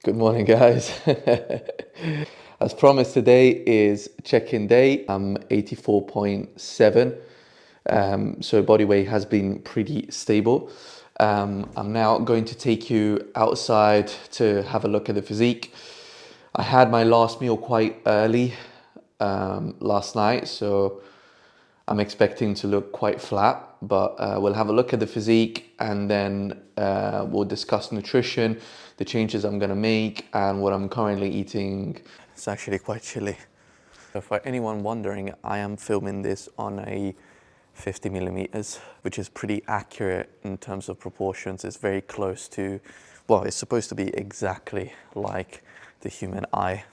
Good morning, guys. As promised, today is check-in day. I'm 84.7, so body weight has been pretty stable. I'm now going to take you outside to have a look at the physique. I had my last meal quite early last night, so I'm expecting to look quite flat, but we'll have a look at the physique and then we'll discuss nutrition, the changes I'm gonna make and what I'm currently eating. It's actually quite chilly. For anyone wondering, I am filming this on a 50 millimeters, which is pretty accurate in terms of proportions. It's very close to, well, it's supposed to be exactly like the human eye.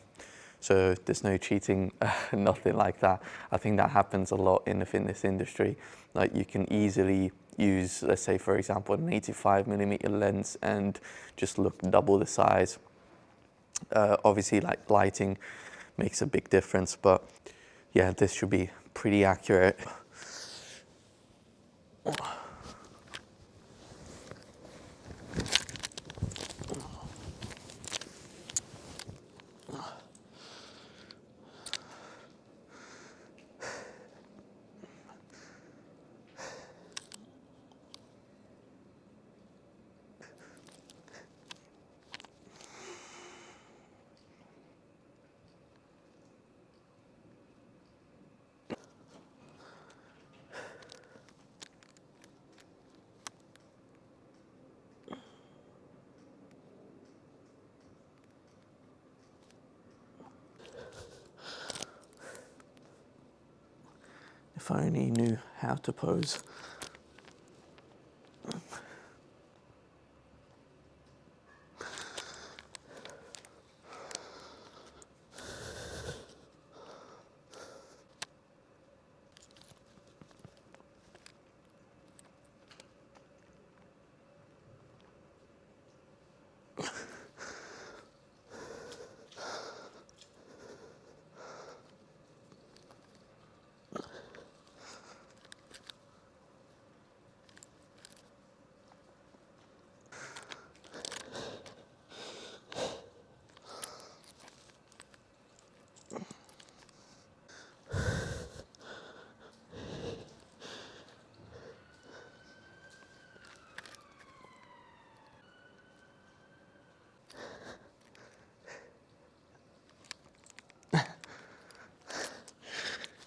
So there's no cheating, nothing like that. I think that happens a lot in the fitness industry. Like you can easily use, let's say for example, an 85 millimeter lens and just look double the size. Obviously like lighting makes a big difference, but yeah, this should be pretty accurate. If I only knew how to pose.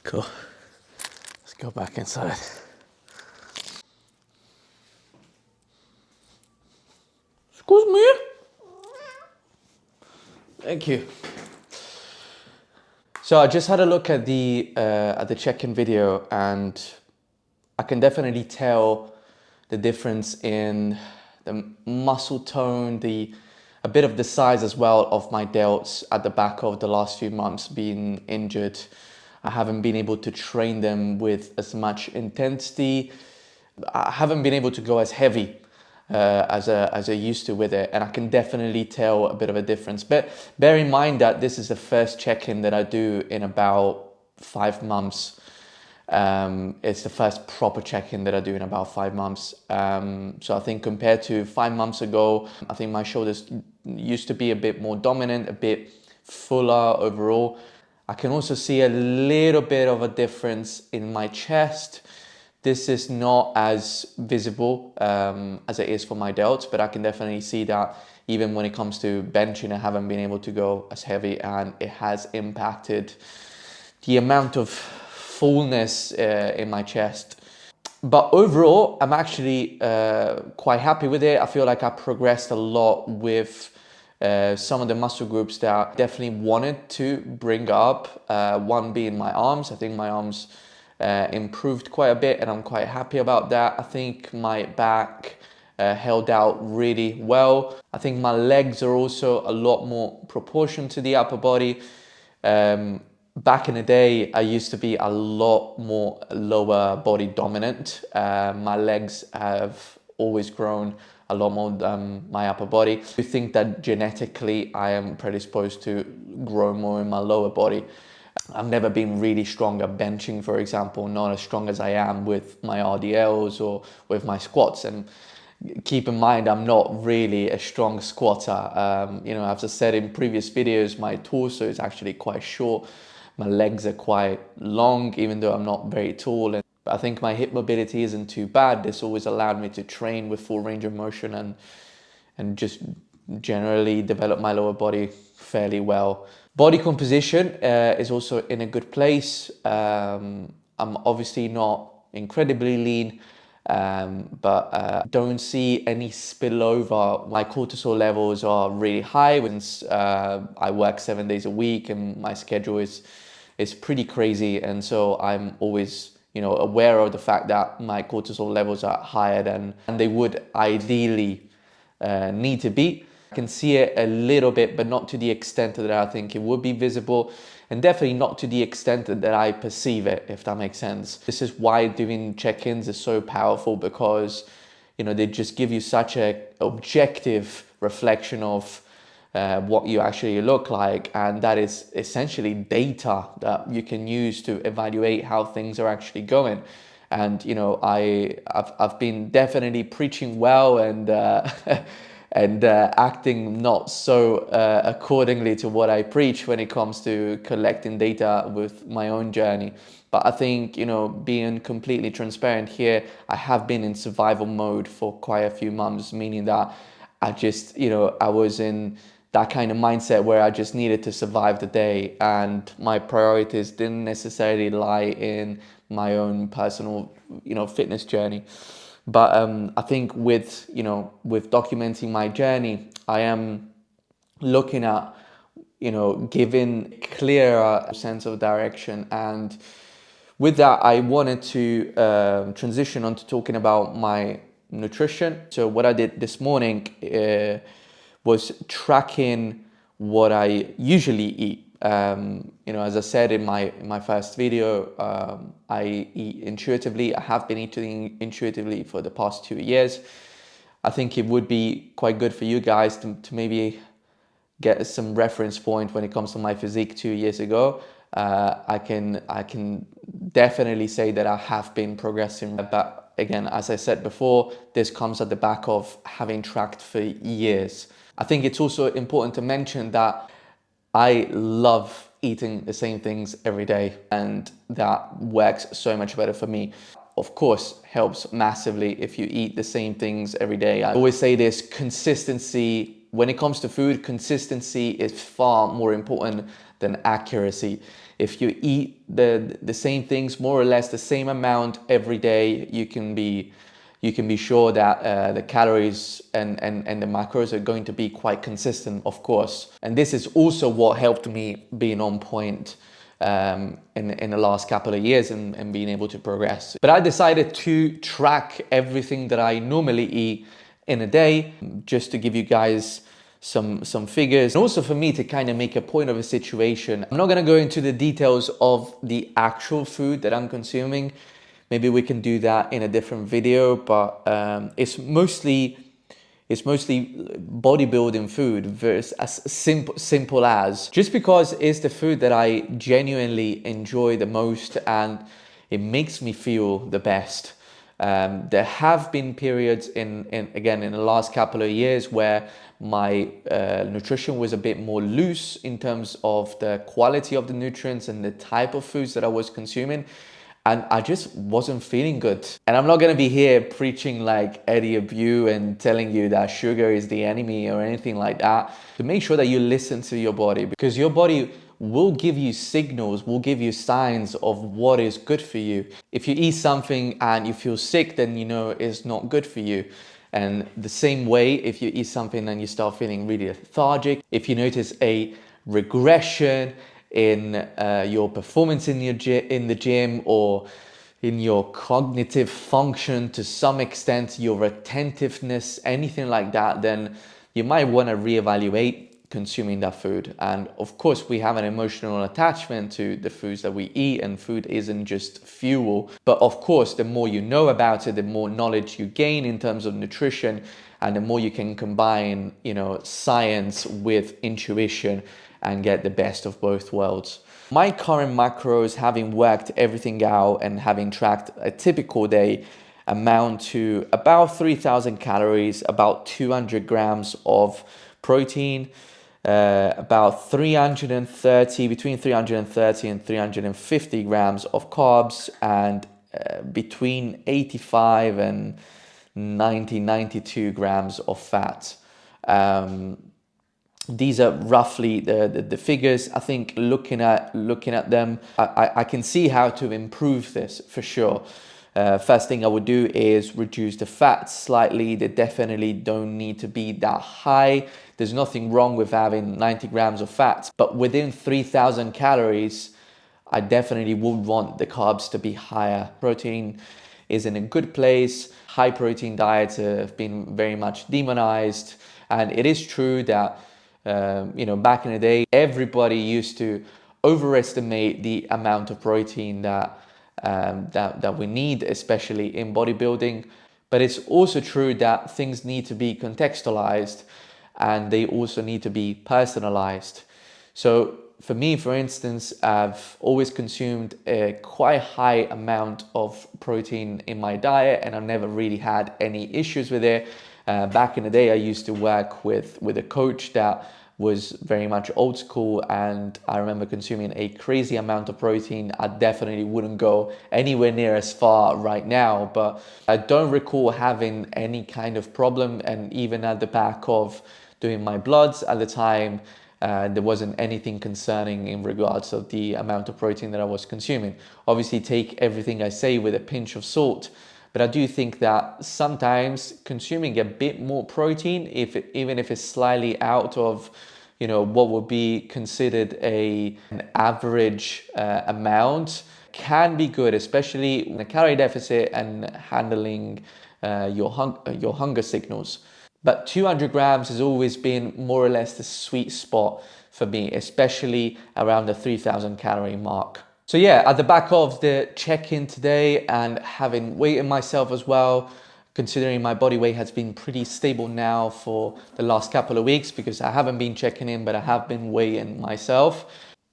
Cool. Let's go back inside. Excuse me? Thank you. So I just had a look at the check-in video, and I can definitely tell the difference in the muscle tone, a bit of the size as well of my delts at the back of the last few months being injured. I haven't been able to train them with as much intensity. I haven't been able to go as heavy as I used to with it, and I can definitely tell a bit of a difference. But bear in mind that this is the first check-in that I do in about 5 months. It's the first proper check-in that I do in about 5 months. So I think compared to 5 months ago, I think my shoulders used to be a bit more dominant, a bit fuller overall. I can also see a little bit of a difference in my chest. This is not as visible as it is for my delts, but I can definitely see that even when it comes to benching, I haven't been able to go as heavy, and it has impacted the amount of fullness in my chest. But overall, I'm actually quite happy with it. I feel like I progressed a lot with some of the muscle groups that I definitely wanted to bring up. One being my arms. I think my arms improved quite a bit, and I'm quite happy about that. I think my back held out really well. I think my legs are also a lot more proportioned to the upper body. Back in the day, I used to be a lot more lower body dominant. My legs have always grown a lot more than my upper body. I think that genetically I am predisposed to grow more in my lower body. I've never been really strong at benching, for example, not as strong as I am with my RDLs or with my squats. And keep in mind I'm not really a strong squatter. You know, as I said in previous videos, my torso is actually quite short. My legs are quite long, even though I'm not very tall. And I think my hip mobility isn't too bad. This always allowed me to train with full range of motion and just generally develop my lower body fairly well. Body composition is also in a good place. I'm obviously not incredibly lean, but don't see any spillover. My cortisol levels are really high since I work 7 days a week and my schedule is pretty crazy, and so I'm always, you know, aware of the fact that my cortisol levels are higher than they would ideally need to be. I can see it a little bit, but not to the extent that I think it would be visible, and definitely not to the extent that I perceive it, if that makes sense. This is why doing check-ins is so powerful, because, you know, they just give you such a objective reflection of what you actually look like, and that is essentially data that you can use to evaluate how things are actually going. And you know, I've been definitely preaching well and and acting not so accordingly to what I preach when it comes to collecting data with my own journey. But I think, you know, being completely transparent here, I have been in survival mode for quite a few months, meaning that I just, you know, I was in that kind of mindset where I just needed to survive the day, and my priorities didn't necessarily lie in my own personal, you know, fitness journey. But I think with, you know, with documenting my journey, I am looking at, you know, giving clearer sense of direction. And with that, I wanted to transition onto talking about my nutrition. So what I did this morning was tracking what I usually eat. You know, as I said in my first video, I eat intuitively. I have been eating intuitively for the past 2 years. I think it would be quite good for you guys to maybe get some reference point when it comes to my physique 2 years ago. I can definitely say that I have been progressing, but again, as I said before, this comes at the back of having tracked for years. I think it's also important to mention that I love eating the same things every day, and that works so much better for me. Of course, helps massively if you eat the same things every day. I always say this: consistency. When it comes to food, consistency is far more important than accuracy. If you eat the same things, more or less the same amount every day, you can be sure that the calories and the macros are going to be quite consistent, of course. And this is also what helped me being on point in the last couple of years and being able to progress. But I decided to track everything that I normally eat in a day, just to give you guys some figures, and also for me to kind of make a point of a situation. I'm not going to go into the details of the actual food that I'm consuming. Maybe we can do that in a different video, but it's mostly bodybuilding food, versus as simple as, just because it's the food that I genuinely enjoy the most and it makes me feel the best. There have been periods again in the last couple of years where my nutrition was a bit more loose in terms of the quality of the nutrients and the type of foods that I was consuming, and I just wasn't feeling good. And I'm not going to be here preaching like Eddie Abu and telling you that sugar is the enemy or anything like that. To make sure that you listen to your body, because your body will give you signals, will give you signs of what is good for you. If you eat something and you feel sick, then you know it's not good for you. And the same way, if you eat something and you start feeling really lethargic, if you notice a regression in your performance in the gym, or in your cognitive function to some extent, your attentiveness, anything like that, then you might want to reevaluate consuming that food. And of course, we have an emotional attachment to the foods that we eat, and food isn't just fuel. But of course, the more you know about it, the more knowledge you gain in terms of nutrition, and the more you can combine, you know, science with intuition and get the best of both worlds. My current macros, having worked everything out and having tracked a typical day, amount to about 3,000 calories, about 200 grams of protein, about 330, between 330 and 350 grams of carbs, and between 85 and 92 grams of fat. These are roughly the figures. I think looking at them, I can see how to improve this for sure. First thing I would do is reduce the fats slightly. They definitely don't need to be that high. There's nothing wrong with having 90 grams of fats, but within 3,000 calories, I definitely would want the carbs to be higher. Protein is in a good place. High protein diets have been very much demonized. And it is true that, back in the day, everybody used to overestimate the amount of protein that we need, especially in bodybuilding. But it's also true that things need to be contextualized and they also need to be personalized. So for me, for instance, I've always consumed a quite high amount of protein in my diet and I've never really had any issues with it. Back in the day, I used to work with a coach that was very much old school, and I remember consuming a crazy amount of protein. I definitely wouldn't go anywhere near as far right now, but I don't recall having any kind of problem. And even at the back of doing my bloods at the time, there wasn't anything concerning in regards of the amount of protein that I was consuming. Obviously, take everything I say with a pinch of salt, but I do think that sometimes consuming a bit more protein, even if it's slightly out of, what would be considered an average amount, can be good, especially in a calorie deficit and handling your hunger signals. But 200 grams has always been more or less the sweet spot for me, especially around the 3,000 calorie mark. So yeah, at the back of the check-in today and having weighed myself as well, considering my body weight has been pretty stable now for the last couple of weeks because I haven't been checking in, but I have been weighing myself.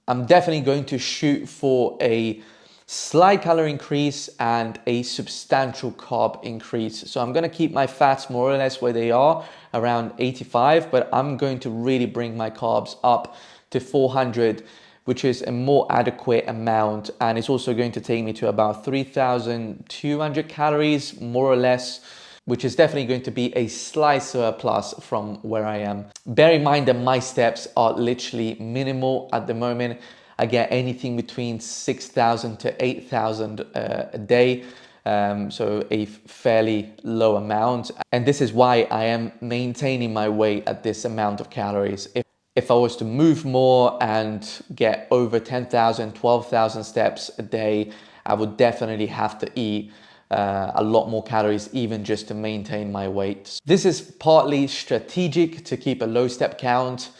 I'm definitely going to shoot for a slight calorie increase and a substantial carb increase. So I'm going to keep my fats more or less where they are, around 85, but I'm going to really bring my carbs up to 400, which is a more adequate amount. And it's also going to take me to about 3,200 calories, more or less, which is definitely going to be a slight surplus from where I am. Bear in mind that my steps are literally minimal at the moment. I get anything between 6,000 to 8,000 a day. So a fairly low amount. And this is why I am maintaining my weight at this amount of calories. If I was to move more and get over 10,000, 12,000 steps a day, I would definitely have to eat a lot more calories even just to maintain my weight. This is partly strategic to keep a low step count,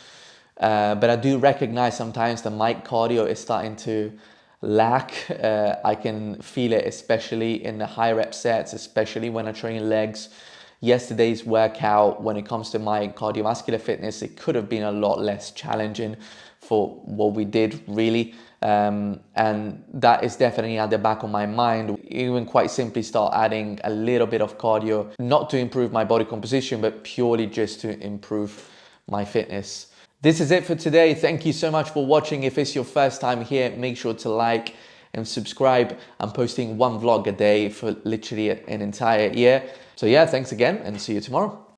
but I do recognize sometimes that my cardio is starting to lack. I can feel it, especially in the high rep sets, especially when I train legs. Yesterday's workout, when it comes to my cardiovascular fitness, it could have been a lot less challenging for what we did really. And that is definitely at the back of my mind. Even quite simply start adding a little bit of cardio, not to improve my body composition, but purely just to improve my fitness. This is it for today. Thank you so much for watching. If it's your first time here, make sure to like and subscribe. I'm posting one vlog a day for literally an entire year. So yeah, thanks again and see you tomorrow.